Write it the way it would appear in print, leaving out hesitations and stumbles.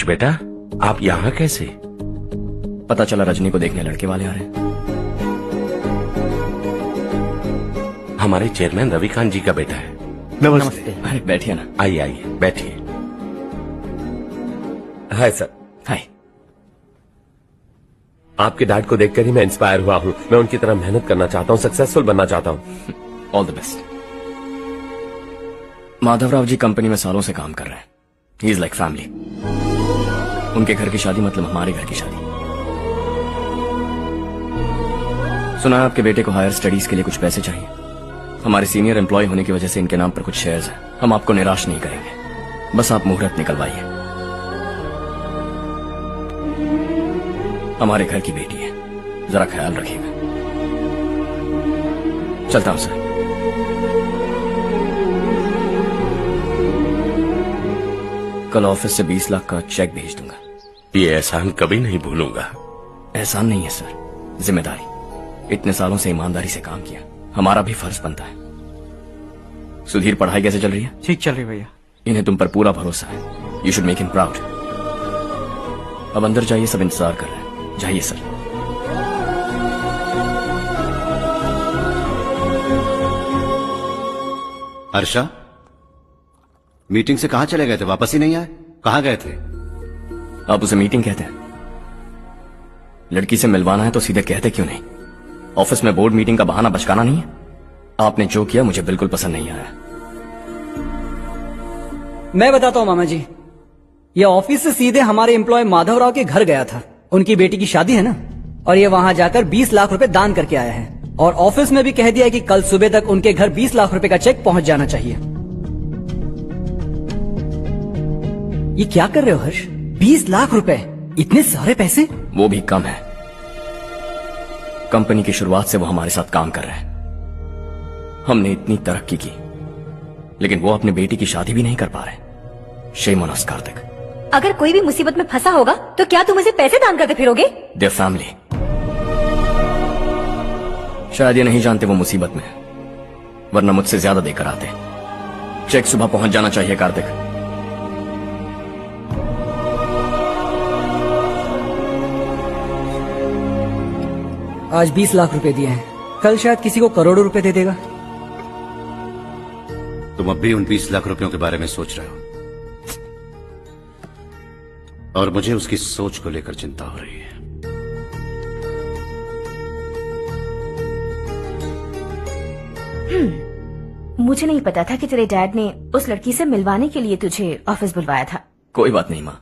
बेटा, आप यहाँ कैसे? पता चला रजनी को देखने लड़के वाले आ रहे हैं। हमारे चेयरमैन रविकांत जी का बेटा है। नमस्ते। अरे बैठिए ना। आइए आइए बैठिए। Hi sir. हाय। आपके डैड को देखकर ही मैं इंस्पायर हुआ हूँ। मैं उनकी तरह मेहनत करना चाहता हूँ, सक्सेसफुल बनना चाहता हूँ। All the best. Madhavrao ji company में सालों से काम कर रहे हैं। He is like family. उनके घर की शादी मतलब हमारे घर की शादी। सुना है आपके बेटे को हायर स्टडीज के लिए कुछ पैसे चाहिए। हमारे सीनियर एम्प्लॉय होने की वजह से इनके नाम पर कुछ शेयर्स हैं। हम आपको निराश नहीं करेंगे, बस आप मुहूर्त निकलवाइए। हमारे घर की बेटी है, जरा ख्याल रखिएगा। चलता हूं सर। कल ऑफिस से 20 लाख का चेक भेज दूंगा। ये एहसान कभी नहीं भूलूंगा। एहसान नहीं है सर, जिम्मेदारी। इतने सालों से ईमानदारी से काम किया, हमारा भी फर्ज बनता है। सुधीर, पढ़ाई कैसे चल रही है? ठीक चल रही भैया। इन्हें तुम पर पूरा भरोसा है। You should make him proud. अब अंदर जाइए, सब इंतजार कर रहे हैं। जाइए सर। हर्षा, मीटिंग से कहाँ चले गए थे? वापस ही नहीं आए? कहाँ गए थे? आप उसे मीटिंग कहते हैं? लड़की से मिलवाना है तो सीधे कहते क्यों नहीं? ऑफिस में बोर्ड मीटिंग का बहाना बचकाना नहीं है। आपने जो किया मुझे बिल्कुल पसंद नहीं आया। मैं बताता हूँ मामा जी, ये ऑफिस से सीधे हमारे एम्प्लॉय माधवराव के घर गया था। उनकी बेटी की शादी है ना, और ये वहां जाकर 20 लाख रुपए दान करके आया है। और ऑफिस में भी कह दिया कि कल सुबह तक उनके घर 20 लाख रुपए का चेक पहुंच जाना चाहिए। ये क्या कर रहे हो हर्ष? 20 लाख रुपए, इतने सारे पैसे? वो भी कम है। कंपनी की शुरुआत से वो हमारे साथ काम कर रहे हैं। हमने इतनी तरक्की की, लेकिन वो अपनी बेटी की शादी भी नहीं कर पा रहे। Shame on us Kartik. अगर कोई भी मुसीबत में फंसा होगा तो क्या तुम उसे पैसे दान करते फिरोगे? Their family. शायद ये नहीं जानते वो मुसीबत में है, वरना मुझसे ज्यादा देकर आते। चेक सुबह पहुंच जाना चाहिए कार्तिक। आज 20 लाख रुपए दिए हैं, कल शायद किसी को करोड़ों रुपए दे देगा। तुम अब भी उन 20 लाख रुपयों के बारे में सोच रहे हो, और मुझे उसकी सोच को लेकर चिंता हो रही है। मुझे नहीं पता था कि तेरे डैड ने उस लड़की से मिलवाने के लिए तुझे ऑफिस बुलवाया था। कोई बात नहीं माँ,